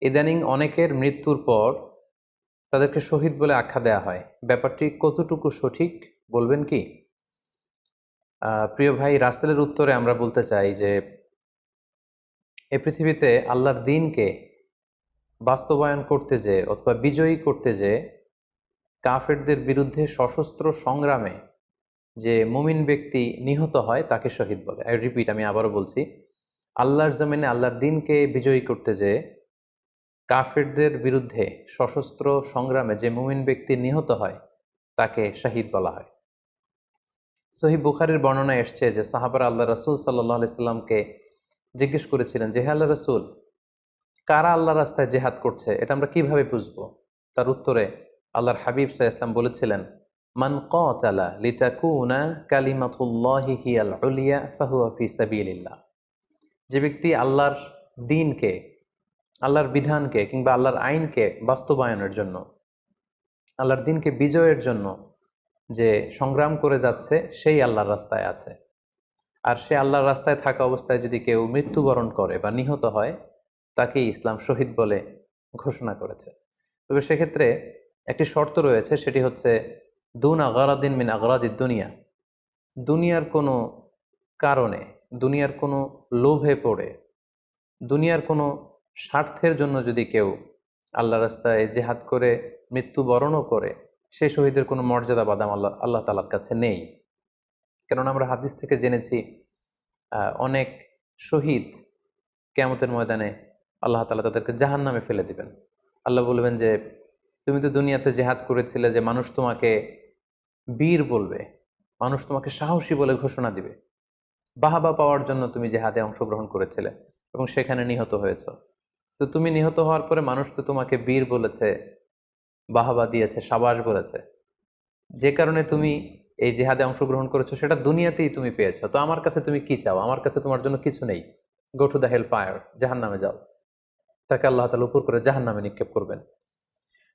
ইদানিং অনেকের মৃত্যুর পর তাদেরকে শহীদ বলে আখ্যা দেয়া হয়। ব্যাপারটি কতটুকু সঠিক বলবেন কি? প্রিয় ভাই, রাসেলের উত্তরে আমরা বলতে চাই যে এ পৃথিবীতে আল্লাহর দ্বীনকে বাস্তবায়ন করতে যেয়ে অথবা বিজয়ী করতে যেয়ে কাফেরদের বিরুদ্ধে সশস্ত্র সংগ্রামে যে মুমিন ব্যক্তি নিহত হয় তাকে শহীদ বলে। আই রিপিট, আমি আবারও বলছি, আল্লাহর জমিনে আল্লাহর দ্বীনকে বিজয়ী করতে যেয়ে কাফেরদের বিরুদ্ধে সশস্ত্র সংগ্রামে যে মুমিন ব্যক্তি নিহত হয় তাকে শহীদ বলা হয়। সহিহ বুখারীর বর্ণনায় এসছে যে সাহাবারা আল্লাহ রসুল সাল্লাহ আলি সাল্লামকে জিজ্ঞেস করেছিলেন যে, হে আল্লাহ রসুল, কারা আল্লাহ রাস্তায় জেহাদ করছে এটা আমরা কিভাবে বুঝবো? তার উত্তরে আল্লাহর হাবিব সাল্লাল্লাহু আলাইহি ওয়াসাল্লাম বলেছিলেন, মান কাতালা লিতাকুনা কালিমাতুল্লাহি হিয়াল উলিয়া ফাহুয়া ফি সাবিলিল্লাহ। যে ব্যক্তি আল্লাহর দ্বীনকে, আল্লাহর বিধানকে কিংবা আল্লাহর আইনকে বাস্তবায়নের জন্য, আল্লাহর দ্বীনকে বিজয়ের জন্য যে সংগ্রাম করে যাচ্ছে সেই আল্লাহর রাস্তায় আছে। আর সে আল্লাহর রাস্তায় থাকা অবস্থায় যদি কেউ মৃত্যুবরণ করে বা নিহত হয় তাকে ইসলাম শহীদ বলে ঘোষণা করেছে। তবে সেক্ষেত্রে একটি শর্ত রয়েছে, সেটি হচ্ছে দুন আগারাদিন মিন আগারাদিদ দুনিয়া। দুনিয়ার কোনো কারণে, দুনিয়ার কোনো লোভে পড়ে, দুনিয়ার কোনো স্বার্থের জন্য যদি কেউ আল্লাহ রাস্তায় জেহাদ করে মৃত্যুবরণও করে, সেই শহীদের কোনো মর্যাদা বাদাম আল্লাহ তাআলার কাছে নেই। কেননা আমরা হাদিস থেকে জেনেছি অনেক শহীদ কিয়ামতের ময়দানে আল্লাহ তাআলা তাদেরকে জাহান্নামে ফেলে দিবেন। আল্লাহ বলবেন যে, তুমি তো দুনিয়াতে জেহাদ করেছিলে যে মানুষ তোমাকে বীর বলবে, মানুষ তোমাকে সাহসী বলে ঘোষণা দিবে, বাহাবা পাওয়ার জন্য তুমি জেহাদে অংশগ্রহণ করেছিলে এবং সেখানে নিহত হয়েছ। তো তুমি নিহত হওয়ার পরে মানুষ তো তোমাকে বীর বলেছে, বাহাবা দিয়েছে, সাবাস বলেছে, যে কারণে তুমি এই জেহাদে অংশগ্রহণ করেছো সেটা দুনিয়াতেই তুমি পেয়েছো। তো আমার কাছে তুমি কি চাও? আমার কাছে তোমার জন্য কিছু নেই। Go to the hell fire, জাহান নামে যাও। তাকে আল্লাহ তাআলা উপর করে জাহান নামে নিক্ষেপ করবেন।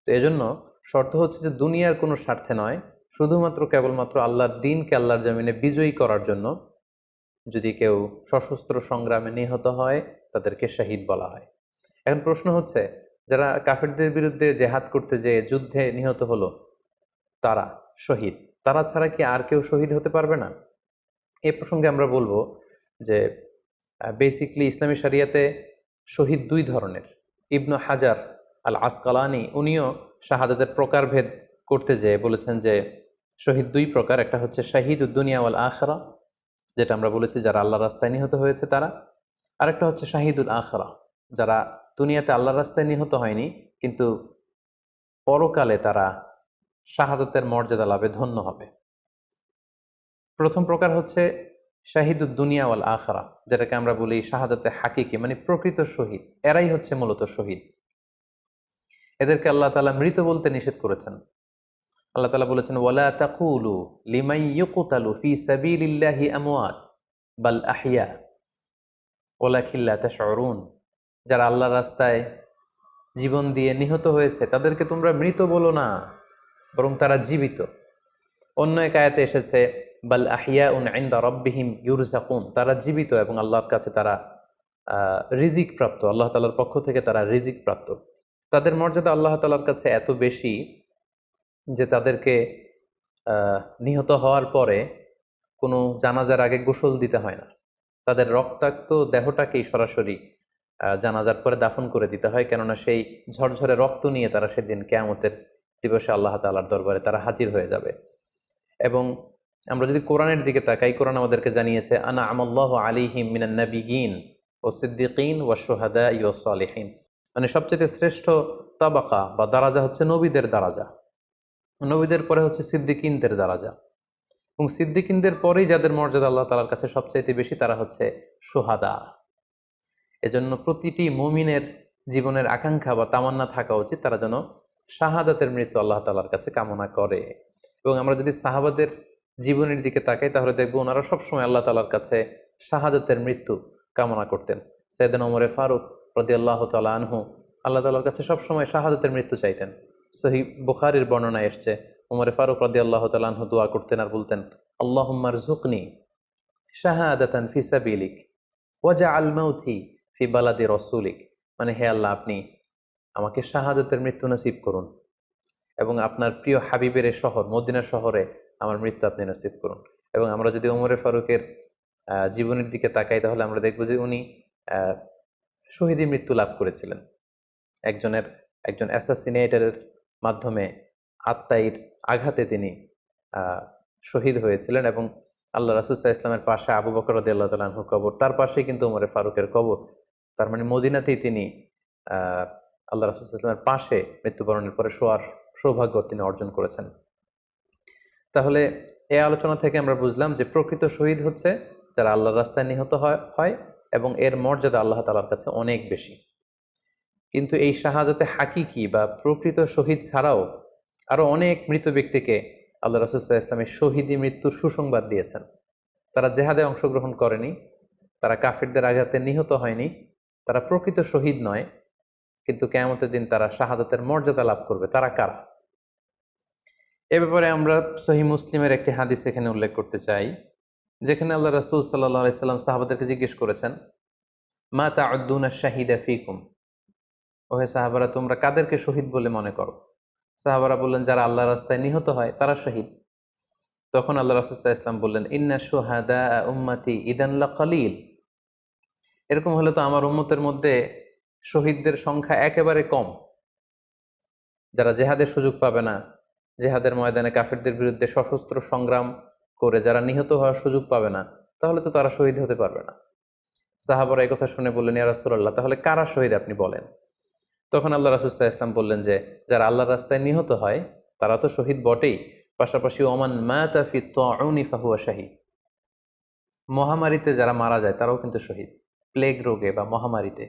তো এজন্য শর্ত হচ্ছে যে দুনিয়ার কোনো স্বার্থে নয়, শুধুমাত্র কেবলমাত্র আল্লাহর দ্বীনকে আল্লাহর জমিনে বিজয়ী করার জন্য যদি কেউ সশস্ত্র সংগ্রামে নিহত হয় তাদেরকে শহীদ বলা হয়। এখন প্রশ্ন হচ্ছে, যারা কাফেরদের বিরুদ্ধে জেহাদ করতে যেয়ে যুদ্ধে নিহত হলো তারা শহীদ, তারা ছাড়া কি আর কেউ শহীদ হতে পারবে না? এ প্রসঙ্গে আমরা বলবো যে বেসিকলি ইসলামী শরিয়াতে শহীদ দুই ধরনের। ইবনু হাজার আল আসকালানি উনিও শাহাদাতের প্রকারভেদ করতে যেয়ে বলেছেন যে শহীদ দুই প্রকার। একটা হচ্ছে শাহিদ উদ্দুনিয়া ওয়াল আখরা, যেটা আমরা বলেছি যারা আল্লাহর রাস্তায় নিহত হয়েছে তারা। আরেকটা হচ্ছে শাহিদুল আখরা, যারা দুনিয়াতে আল্লাহর রাস্তায় নিহত হয়নি কিন্তু পরকালে তারা শাহাদাতের মর্যাদা লাভে ধন্য হবে। প্রথম প্রকার হচ্ছে শাহিদুদ দুনিয়া ওয়াল আখরা, যেটাকে আমরা বলি শাহাদাতে হাকিকি, মানে প্রকৃত শহীদ। এরাই হচ্ছে মূলত শহীদ। এদেরকে আল্লাহ তাআলা মৃত বলতে নিষেধ করেছেন। আল্লাহ তাআলা বলেছেন, ওয়ালা তাকুলু লিমান ইউকতালু ফি সাবিলিল্লাহি আমওয়াত বাল আহইয়া ওয়ালাকিন লা তাশউরুন। যারা আল্লাহর রাস্তায় জীবন দিয়ে নিহত হয়েছে তাদেরকে তোমরা মৃত বলো না, বরং তারা জীবিত। অন্য এক আয়াতে এসেছে, বাল আহিয়াউন ইনদা রাব্বিহিম ইউরযাকুন, তারা জীবিত এবং আল্লাহর কাছে তারা রিজিক প্রাপ্ত, আল্লাহ তাআলার পক্ষ থেকে তারা রিজিক প্রাপ্ত। তাদের মর্যাদা আল্লাহ তাআলার কাছে এত বেশি যে তাদেরকে নিহত হওয়ার পরে কোনো জানাজার আগে গোসল দিতে হয় না। তাদের রক্তাক্ত দেহটাকেই সরাসরি জানাজার পরে দাফন করে দিতে হয়, কেননা সেই ঝরঝরে রক্ত নিয়ে তারা সেদিন কিয়ামতের দিবসে আল্লাহ তাআলার দরবারে তারা হাজির হয়ে যাবে। এবং আমরা যদি কোরআনের দিকে তাকাই, কোরআন আমাদেরকে জানিয়েছে, আনা আমাল্লাহু আলাইহিম মিনান নাবিয়িন ওয়াস সিদ্দিকিন ওয়াশ শুহাদাই ওয়াস সালিহিন, মানে সবচেয়ে শ্রেষ্ঠ তাবাকা বা দারাজা হচ্ছে নবীদের দারাজা, নবীদের পরে হচ্ছে সিদ্দিকিনদের দারাজা, এবং সিদ্দিকিনদের পরেই যাদের মর্যাদা আল্লাহ তাআলার কাছে সবচাইতে বেশি তারা হচ্ছে শুহাদা। এজন্য প্রতিটি মুমিনের জীবনের আকাঙ্ক্ষা বা তামান্না থাকা উচিত তারা যেন শাহাদাতের মৃত্যু আল্লাহ তাআলার কাছে কামনা করে। এবং আমরা যদি সাহাবাদের জীবনের দিকে তাকাই তাহলে দেখবো ওনারা সবসময় আল্লাহ তাআলার কাছে শাহাদাতের মৃত্যু কামনা করতেন। সাইয়েদনা ওমরে ফারুক রাদিয়াল্লাহু তাআলা আনহু আল্লাহ তাআলার কাছে সবসময় শাহাদাতের মৃত্যু চাইতেন। সহিহ বুখারীর বর্ণনায় এসছে, ওমরে ফারুক রাদিয়াল্লাহু তাআলা আনহু দোয়া করতেন আর বলতেন, আল্লাহুম্মা রযুকনি শাহাদাতান ফি সাবিলিক ওয়াজআল মাউতি ফি বালাদি রাসূলিক, মানে হে আল্লাহ, আপনি আমাকে শাহাদাতের মৃত্যু নসিব করুন এবং আপনার প্রিয় হাবিবের এই শহর মদিনা শহরে আমার মৃত্যু আপনি নসিব করুন। এবং আমরা যদি ওমরে ফারুকের জীবনের দিকে তাকাই তাহলে আমরা দেখব যে উনি শহীদি মৃত্যু লাভ করেছিলেন। একজন অ্যাসাসিনেটরের মাধ্যমে আত্মাইর আঘাতে তিনি শহীদ হয়েছিলেন এবং আল্লাহ রাসূল সাল্লাল্লাহু আলাইহি ইসলামের পাশে আবু বকর রাদিয়াল্লাহু তাআলা আনহুর কবর, তার পাশেই কিন্তু ওমরে ফারুকের কবর। তার মানে মদিনাতেই তিনি আল্লাহ রাসূল সাল্লাল্লাহু আলাইহি ইসলামের পাশে মৃত্যুবরণের পরে শোয়ার সৌভাগ্য তিনি অর্জন করেছেন। তাহলে এই আলোচনা থেকে আমরা বুঝলাম যে প্রকৃত শহীদ হচ্ছে যারা আল্লাহর রাস্তায় নিহত হয় এবং এর মর্যাদা আল্লাহ তাআলার কাছে অনেক বেশি। কিন্তু এই শাহাদাতে হাকিকি বা প্রকৃত শহীদ ছাড়াও আরো অনেক মৃত ব্যক্তিকে আল্লাহ রাসূল সাল্লাল্লাহু আলাইহি ওয়াসাল্লাম শহীদি মৃত্যুর সুসংবাদ দিয়েছেন। তারা জেহাদে অংশগ্রহণ করেনি, তারা কাফিরদের আঘাতে নিহত হয়নি, তারা প্রকৃত শহীদ নয়, কিন্তু কিয়ামতের দিন তারা শাহাদাতের মর্যাদা লাভ করবে। তারা কারা? এ ব্যাপারে আমরা সহিহ মুসলিমের একটি হাদিস এখানে উল্লেখ করতে চাই, যেখানে আল্লাহ রাসূল সাল্লাল্লাহু আলাইহি ওয়াসাল্লাম সাহাবাদেরকে জিজ্ঞেস করেছেন, মা তাউদ্দুনা শাহিদা ফিকুম, ওহে সাহাবারা তোমরা কাদেরকে শহীদ বলে মনে করো? সাহাবারা বললেন যারা আল্লাহর রাস্তায় নিহত হয় তারা শহীদ। তখন আল্লাহ রাসূল সাল্লাল্লাহু আলাইহি ওয়াসাল্লাম বললেন, ইন্না শুহাদা উম্মতি ইদান লাকালিল, এরকম হলে তো আমার উম্মতের মধ্যে শহীদদের সংখ্যা একেবারে কম। যারা জেহাদের সুযোগ পাবে না, জেহাদের ময়দানে কাফিরদের বিরুদ্ধে সশস্ত্র সংগ্রাম করে যারা নিহত হওয়ার সুযোগ পাবে না, তাহলে তো তারা শহীদ হতে পারবে না। সাহাবারা এই কথা শুনে বললেন, ইয়া রাসূলুল্লাহ, তাহলে কারা শহীদ আপনি বলেন। তখন আল্লাহ রাসূল সাল্লাল্লাহু আলাইহি ওয়াসাল্লাম বললেন যে যারা আল্লাহর রাস্তায় নিহত হয় তারা তো শহীদ বটেই, পাশাপাশি ওমান মাতা ফি তাউনি ফাহুয়া শাহীদ, মহামারীতে যারা মারা যায় তারাও কিন্তু শহীদ। প্লেগ রোগে বা মহামারীতে,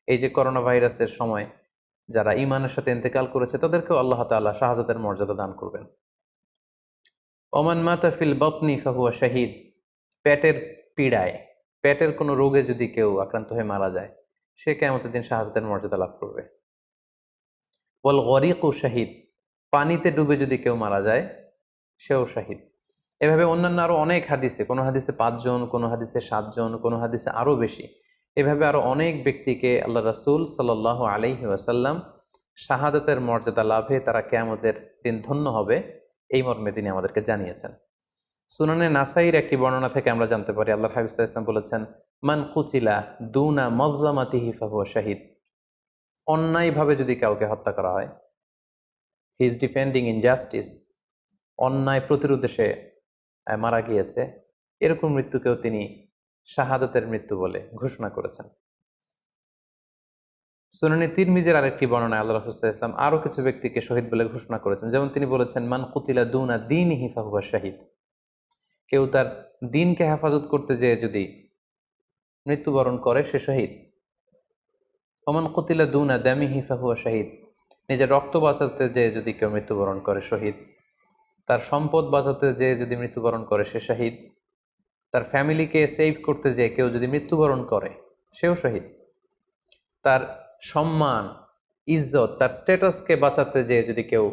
এই যে করোনা ভাইরাসের সময় যারা ঈমানের সাথে ইন্তেকাল করেছে তাদেরকেও আল্লাহ তাআলা শাহাদাতের মর্যাদা দান করবেন। ওমান মাতা ফিল বাতনি ফাহুয়া শাহীদ, পেটের পীড়ায়, পেটের কোনো রোগে যদি কেউ আক্রান্ত হয়ে মারা যায় সে কিয়ামতের দিন শাহাদাতের মর্যাদা লাভ করবে। ওয়াল গরিকু শাহীদ, পানিতে ডুবে যদি কেউ মারা যায় সেও শাহীদ। এভাবে অন্যান্য আরো অনেক হাদিসে, কোনো হাদিসে 5 জন, কোনো হাদিসে 7 জন, কোনো হাদিসে আরো বেশি, এভাবে আরো অনেক ব্যক্তিকে আল্লাহ রাসূল সাল্লাল্লাহু আলাইহি ওয়াসাল্লাম শাহাদাতের মর্যাদা লাভে তারা কিয়ামতের দিন ধন্য হবে এই মর্মে তিনি আমাদেরকে জানিয়েছেন। সুনানে নাসাইর একটি বর্ণনা থেকে আমরা জানতে পারি আল্লাহর হাবিব সাল্লাল্লাহু আলাইহি ওয়াসাল্লাম বলেছেন, মান কুতিলা দুনা মাজলামাতিহি ফাহুয়া শাহীদ, অন্যায়ভাবে যদি কাউকে হত্যা করা হয়, হি ইজ ডিফেন্ডিং ইনজাস্টিস, অন্যায় প্রতিরোধে সে মারা গিয়েছে, এরকম মৃত্যুকেও তিনি শাহাদাতের মৃত্যু বলে ঘোষণা করেছেন। সুনানে তিরমিজির আরেকটি বর্ণনায় আল্লাহ রাসূল সাল্লাল্লাহু আলাইহি ওয়াসাল্লাম আরো কিছু ব্যক্তিকে শহীদ বলে ঘোষণা করেছেন। যেমন তিনি বলেছেন, মান কুতিলা দুনা দীনিহি ফাহুয়া শাহীদ, কেউ তার দ্বীনকে হেফাজত করতে যেয়ে যদি মৃত্যুবরণ করে সে শহীদ। ওমান কুতিলা দুনা দামিহি ফাহুয়া শাহীদ, নিজের রক্ত বাঁচাতে যেয়ে যদি কেউ মৃত্যুবরণ করে শহীদ। তার সম্পদ বাঁচাতে যেয়ে যদি মৃত্যুবরণ করে সে শহীদ। তার ফ্যামিলিকে সেভ করতে যেয়ে কেউ যদি মৃত্যুবরণ করে সেও শহীদ। তার সম্মান, ইজ্জত, তার স্ট্যাটাসকে বাঁচাতে যেয়ে যদি কেউ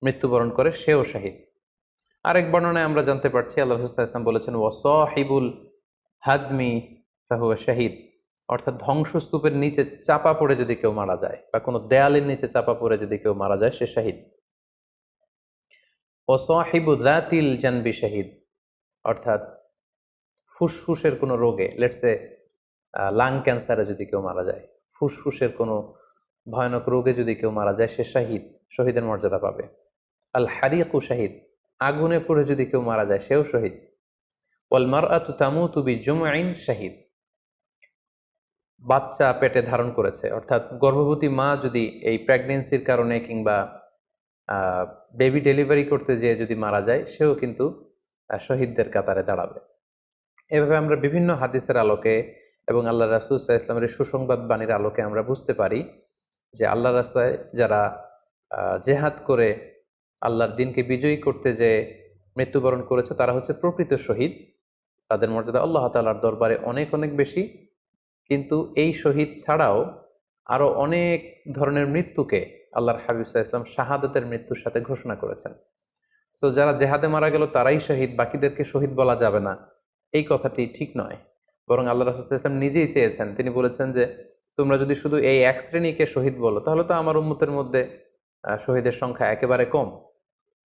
মৃত্যুবরণ করে সেও শহীদ। আরেক বর্ণনায় আমরা জানতে পারছি আল্লাহ রাসূল সাল্লাল্লাহু আলাইহি ওয়াসাল্লাম বলেছেন, ওয়াসাহিবুল হাদমি ফাহুয়া শাহীদ, অর্থাৎ ধ্বংসস্তূপের নিচে চাপা পড়ে যদি কেউ মারা যায় বা কোনো দেয়ালের নিচে চাপা পড়ে যদি কেউ মারা যায় সে শহীদ। ওয়াসাহিবু যাতিল জানবি শাহীদ, অর্থাৎ ফুসফুসের কোনো রোগে, লেটসে লাং ক্যান্সারে যদি কেউ মারা যায়, ফুসফুসের কোনো ভয়ানক রোগে যদি কেউ মারা যায় সে শাহীদ, শহীদের মর্যাদা পাবে। আল হারিকু শাহীদ, আগুনে পড়ে যদি কেউ মারা যায় সেও শহীদ। ওয়াল মারআতু তামুতু বিজুমআইন শাহীদ, বাচ্চা পেটে ধারণ করেছে, অর্থাৎ গর্ভবতী মা যদি এই প্রেগনেন্সির কারণে কিংবা বেবি ডেলিভারি করতে যেয়ে যদি মারা যায় সেও কিন্তু শহীদদের কাতারে দাঁড়াবে। এভাবে আমরা বিভিন্ন হাদিসের আলোকে এবং আল্লাহ রাসূল সাল্লাল্লাহু আলাইহি ওয়াসাল্লামের সুসংবাদ বাণীর আলোকে আমরা বুঝতে পারি যে আল্লাহর রাস্তায় যারা জেহাদ করে আল্লাহর দ্বীনকে বিজয়ী করতে যে মৃত্যুবরণ করেছে তারা হচ্ছে প্রকৃত শহীদ। তাদের মর্যাদা আল্লাহ তাআলার দরবারে অনেক অনেক বেশি। কিন্তু এই শহীদ ছাড়াও আরো অনেক ধরনের মৃত্যুকে আল্লাহর হাবিব সাল্লাল্লাহু আলাইহি ওয়াসাল্লাম শাহাদাতের মৃত্যুর সাথে ঘোষণা করেছেন। সো যারা জেহাদে মারা গেল তারাই শহীদ, বাকিদেরকে শহীদ বলা যাবে না, এই কথাটি ঠিক নয়। বরং আল্লাহ রাসূল সাল্লাল্লাহু আলাইহি ওয়াসাল্লাম নিজেই চেয়েছেন, তিনি বলেছেন যে তোমরা যদি শুধু এই এক শ্রেণীকে শহীদ বলো তাহলে তো আমার উম্মতের মধ্যে শহীদের সংখ্যা একেবারে কম।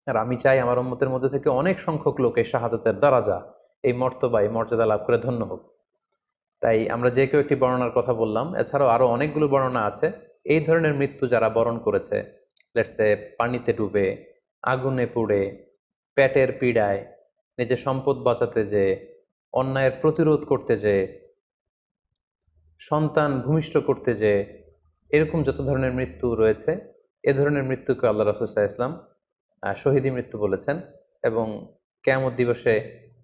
আর আমি চাই আমার উম্মতের মধ্যে থেকে অনেক সংখ্যক লোক এই শাহাদাতের দরাজা, এই মর্তবা, এই মর্যাদা লাভ করে ধন্য হোক। তাই আমরা যে কেউ একটি বর্ণনার কথা বললাম, এছাড়াও আরো অনেকগুলো বর্ণনা আছে। এই ধরনের মৃত্যু যারা বরণ করেছে, লেটসে পানিতে ডুবে, আগুনে পুড়ে, পেটের পীড়ায়, নিজের সম্পদ বাঁচাতে যে, অন্যায়ের প্রতিরোধ করতে যে, সন্তান ভূমিষ্ঠ করতে যে, এরকম যত ধরনের মৃত্যু রয়েছে, এ ধরনের মৃত্যুকে আল্লাহ রাসূল সাল্লাল্লাহু আলাইহি ওয়াসাল্লাম শহীদী মৃত্যু বলেছেন। এবং কিয়ামত দিবসে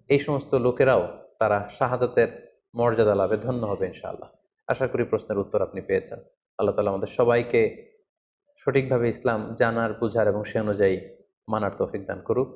এই সমস্ত লোকেরাও তারা শাহাদাতের মর্যাদা লাভে ধন্য হবে ইনশাআল্লাহ। আশা করি প্রশ্নের উত্তর আপনি পেয়েছেন। আল্লাহ তাআলা আমাদের সবাইকে সঠিকভাবে ইসলাম জানার, বুঝার এবং সে অনুযায়ী মানার তৌফিক দান করুক।